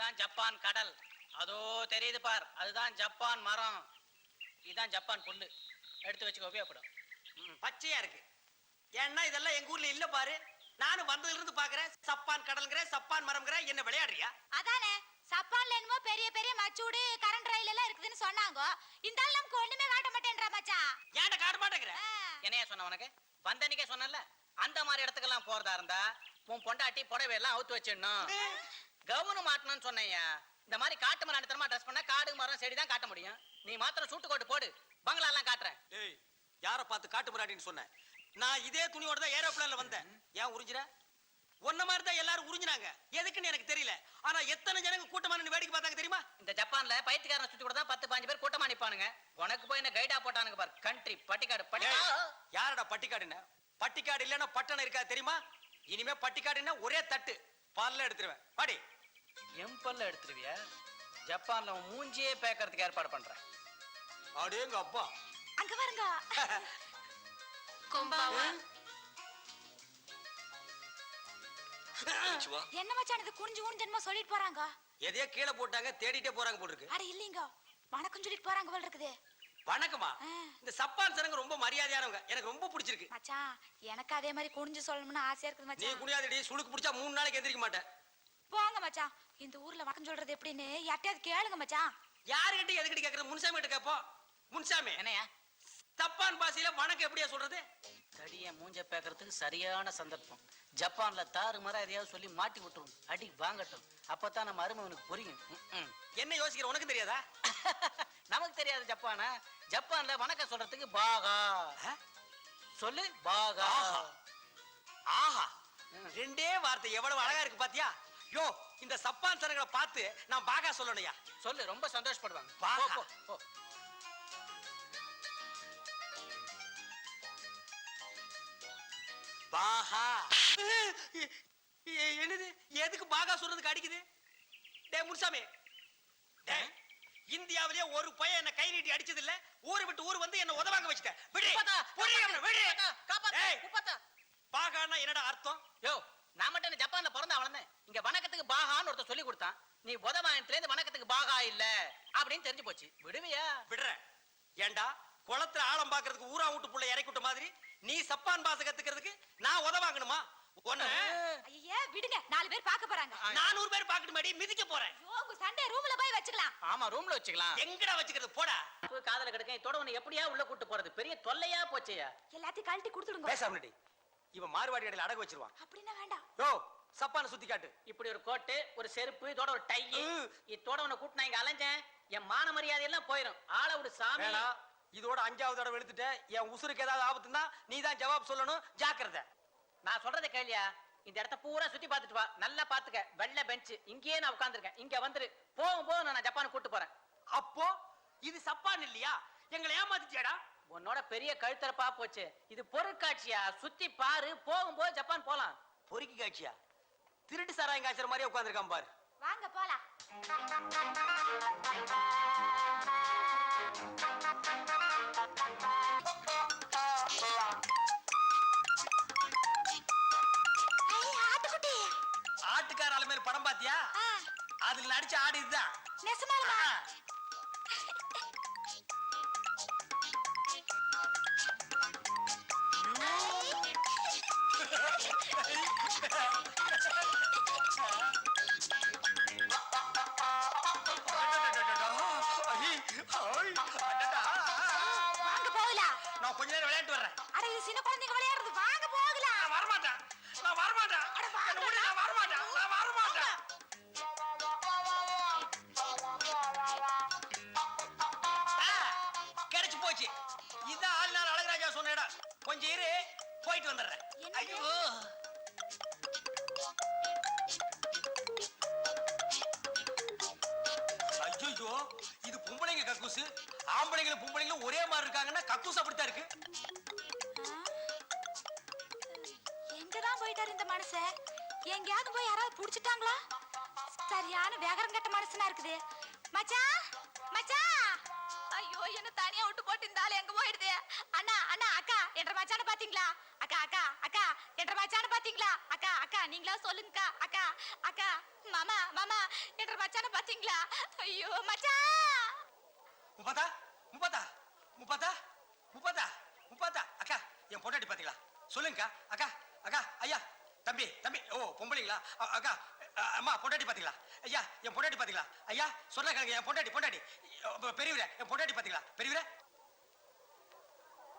இதுதான் ஜப்பான் கடல். அதோ தெரியுது பார், அதுதான் ஜப்பான் மரம். இதுதான் ஜப்பான் புல்லு. எடுத்து வச்சுக்க, உபயோகப்படும். பச்சையா இருக்கு. ஏன்னா இதெல்லாம் எங்க ஊர்ல இல்ல பாரு. நானும் வந்ததுல இருந்து பாக்குறேன். சப்பான் கடல்ங்கிற, சப்பான் மரம்ங்கிற. என்ன விளையாடுறியா? அதானே சப்பான்ல என்னமோ பெரிய பெரிய மச்சூடு கரண்ட் ரயில் எல்லாம் இருக்குதுன்னு சொன்னாங்க. இந்த ஆள் நமக்கு ஒண்ணுமே காட்ட மாட்டேன்றா மச்சான். ஏன்டா காட்ட மாட்டேங்கிற? என்னையா சொன்ன உனக்கு? வந்தனிக்கே சொன்னல, அந்த மாதிரி இடத்துக்கெல்லாம் போறதா இருந்தா உன் பொண்டாட்டி புடவை எல்லாம் அவுத்து வச்சிடணும், கவுனு மாட்டணும்னு சொன்னேயா. இந்த மாதிரி காட்டு மரம் அடித்தனமா ட்ரெஸ் பண்ணா காடு மரம் செடி தான் காட்ட முடியும். நீ மாத்திரம் சூட்டு கோட்டு போடு, பங்களா எல்லாம் காட்டுறேன். ஏய், யார பார்த்து காட்டு மராட்டின்னு சொன்னேன்? நான் இதே துணியோட தான் ஏரோப்ளேன்ல வந்தேன். ஏன் உறிஞ்சிர? ஒன்ன மாதிரி தான் எல்லாரும் உறிஞ்சினாங்க. எதுக்குன்னு எனக்கு தெரியல. ஆனா எத்தனை ஜனங்க கூட்டமா நின்னு வேடிக்கை பார்த்தாங்க தெரியுமா? இந்த ஜப்பான்ல பைத்தியக்காரனை சுத்தி கூட தான் 10-15 பேர் கூட்டமா நிப்பானுங்க. உனக்கு போய் என்ன கைடா போட்டானுங்க பாரு. கண்ட்ரி பட்டிக்காடு. யாரடா பட்டிக்காடுன்னு? பட்டிக்காடு இல்லன்னா பட்டணம் இருக்காது தெரியுமா? இனிமே பட்டிக்காடுன்னா ஒரே தட்டு பல்ல எடுத்துருவேன். பாடி எம்பல்ல எடுத்துருவியா? ஜப்பான்ல மூஞ்சியே பேக்கறதுக்கு ஏற்பாடு பண்றேன். அடேங்க அப்பா, அங்க பாருங்க. கொம்பாவா. என்ன மச்சான் இது குனிஞ்சு ஊஞ்சன்மா சொல்லிட்டு போறாங்க? எதையோ கீழே போட்டாங்க, தேடிட்டே போறாங்க போல இருக்கு. அட இல்லீங்க, வணக்கம் சொல்லிட்டு போறாங்க போல இருக்குது. வணக்கமா? இந்த சப்பான் சனங்க ரொம்ப மரியாதையானவங்க. எனக்கு ரொம்ப பிடிச்சிருக்கு மச்சான். எனக்கு அதே மாதிரி குனிஞ்சு சொல்லணும்னு ஆசையா இருக்குது மச்சான். நீ குனியாதடி, சுளுக்கு பிடிச்சா 3 நாளைக்கு எந்திரிக்க மாட்டேன். போங்க மச்சான். இந்த ஊர்ல வணக்கம் சொல்றது எப்படின்னு யார்ட்டையாவது கேளுங்க மச்சான். யாருகிட்ட எதுக்கிட்ட கேக்குறது? முன்சாமி கிட்ட கேப்போம். முன்சாமி, என்னையா தப்பான் பாசையில வணக்கம் எப்படியா சொல்றது? தடிய மூஞ்ச பேக்கறதுக்கு சரியான சந்தர்ப்பம். ஜப்பான்ல தாறு மரம் எதையாவது சொல்லி மாட்டி விட்டுரும், அடி வாங்கட்டும். அப்பதான் நம்ம அருமவனுக்கு புரியும். என்ன யோசிக்கிற? உனக்கு தெரியாதா? நமக்கு தெரியாது ஜப்பானா? ஜப்பான்ல வணக்கம் சொல்றதுக்கு பாகா சொல்லு. பாகா. ஆஹா, ரெண்டே வார்த்தை எவ்வளவு அழகா இருக்கு பாத்தியா? யோ, இந்த சப்பான் சனங்களை பார்த்து நான் பாகா சொல்லணும்யா. சொல்லு, ரொம்ப சந்தோஷப்படுவாங்க. பாகா. பாகா. என்னது? எதுக்கு பாகா சொல்றதுக்கு அடிக்குது? டே முன்சாமி, இந்தியாவிலே ஒரு பையன் என்ன கை நீட்டி அடிச்சது இல்ல. ஊரு விட்டு ஊர் வந்து என்ன உதவாங்க வச்சுட்ட. பாகான்னா என்னடா அர்த்தம்? யோ, நான் மட்டும் ஜப்பான்ல பிறந்த அவளந்தேன். இங்க வணக்கத்துக்கு பாகான்னு ஒருத்தர் சொல்லி கொடுத்தான். நீ உதவாயத்துல இருந்து வணக்கத்துக்கு பாகா இல்ல அப்படின்னு தெரிஞ்சு போச்சு. விடுவியா? விடுறேன். ஏண்டா குளத்துல ஆழம் பாக்குறதுக்கு ஊரா வீட்டு புள்ள இறக்கி விட்ட மாதிரி நீ சப்பான் பாச கத்துக்கிறதுக்கு நான் உதவாங்கணுமா? ஐயே விடுங்க, 4 பேர் பார்க்க போறாங்க. 400 பேர் பாக்கட்டு மாடி மிதிக்க போறேன். யோகு சண்டே ரூம்ல போய் வச்சுக்கலாம். ஆமா, ரூம்ல வச்சுக்கலாம். எங்கடா வச்சுக்கிறது? போடா. காதல கிடக்க இதோட உன்னை எப்படியா உள்ள கூட்டு போறது? பெரிய தொல்லையா போச்சேயா. எல்லாத்தையும் கழட்டி கொடுத்துடுங்க. பேசாமடி, இவன் மார்வாடி கடையில அடகு வச்சிருவான். அப்படினா வேண்டாம். யோ, சப்பான சுத்தி காட்டு. இப்படி ஒரு கோட்டு, ஒரு செருப்பு, இதோட ஒரு டை. இதோட உன்னை கூட்டு நான் இங்க அலைஞ்சேன், என் மான மரியாதை எல்லாம் போயிடும். ஆள விடு சாமி. இதோட 5வது தடவை எடுத்துட்ட. என் உசுருக்கு ஏதாவது ஆபத்துனா நீ தான் ஜவாப் சொல்லணும். ஜாக்கிரதை. நான் சொல்றதை கேளியா? இந்த இடத்த பூரா சுத்தி பார்த்துட்டு வா. நல்லா பாத்துக்க. வெள்ளை பெஞ்ச் இங்கேயே நான் உட்கார்ந்துருக்கேன். இங்க வந்துரு. போகும் நான் ஜப்பான் கூட்டு போறேன். அப்போ இது சப்பான் இல்லையா? எங்களை ஏமாத்திட்டியாடா? உன்னோட பெரிய கழுத்தரப்பா போச்சு. இது பொருட்காட்சியா? சுத்தி பாரு. போகும்போது ஜப்பான் போலாம். பொறுக்கி காட்சியா? திருட்டு சாராயம் காய்ச்சற மாதிரியே உட்கார்ந்துருக்கான் பாரு. வாங்க போலாம். ஆட்டுக்கார ஆளு மேல படம் பாத்தியா? அதுல நடிச்ச ஆடு இதுதான். நெசமாலுமா? வாங்க போகலாம். நான் கொஞ்ச நேரம் விளையாட்டு வர்றேன். அட இது சின்ன குழந்தைங்க விளையாடுறது. வாங்க போகலாம். நான் வர மாட்டேன். நான் வர மாட்டேன். அட வாங்க. நான் வர மாட்டேன். நான் வர மாட்டேன். கிடைச்சு போச்சு. இதான் ஆளுநாள் அழகராஜா சொன்ன இடம். கொஞ்சம் இரு, போயிட்டு வந்துடுறேன். ஐயோ, ஐயோ, இது பொம்பளைங்க கக்கூசு. ஆம்பளைங்களும் பொம்பளைங்களும் ஒரே மாதிரி இருக்காங்கன்னா கக்கூஸ் அப்படித்தான் இருக்கு. எங்கதான் போயிட்டாரு இந்த மனுஷன்? எங்கயாவது போய் யாராவது புடிச்சிட்டாங்களா? சரியான வேகரம் கட்ட மனுஷனா இருக்குது. மச்சான், மச்சான். ஐயோ, என்ன தனியா விட்டு போட்டு இருந்தாலும் எங்க போயிடுது? அண்ணா, அண்ணா, அக்கா என்ற மச்சான பாத்தீங்களா? அக்கா, அக்கா, அக்கா என்ற மச்சான பாத்தீங்களா? அக்கா, அக்கா நீங்களா சொல்லுங்கக்கா. அக்கா, அக்கா, மாமா, மாமா என்ற மச்சான பாத்தீங்களா? ஐயோ மச்சான்! முப்பதா முப்பதா முப்பதா முப்பதா முப்பதா அக்கா என் பொண்டாட்டி பாத்தீங்களா? சொல்லுங்கக்கா. அக்கா அக்கா ஐயா தம்பி தம்பி ஓ பொம்பளைங்களா? அக்கா அம்மா பொண்டாட்டி பாத்தீங்களா? ஐயா என் பொண்டாட்டி பாத்தீங்களா? ஐயா சொன்ன கணக்கு என் பொண்டாட்டி பொண்டாட்டி பெரியவரே என் பொண்டாட்டி பாத்தீங்களா? பெரியவரே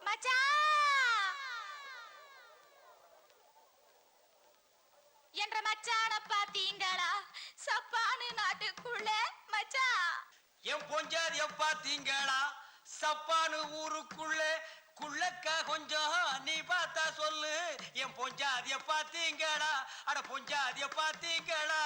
மச்சான்! என்ற மச்சான பாத்தீங்களா? சப்பானு நாட்டுக்குள்ள மச்சான்! என் பொஞ்சாதிய பாத்தீங்களா? சப்பானு ஊருக்குள்ள குள்ளக்கா கொஞ்சம் நீ பார்த்தா சொல்லு. என் பொஞ்சாதிய பாத்தீங்களா? அட பொஞ்சாதிய பாத்தீங்களா?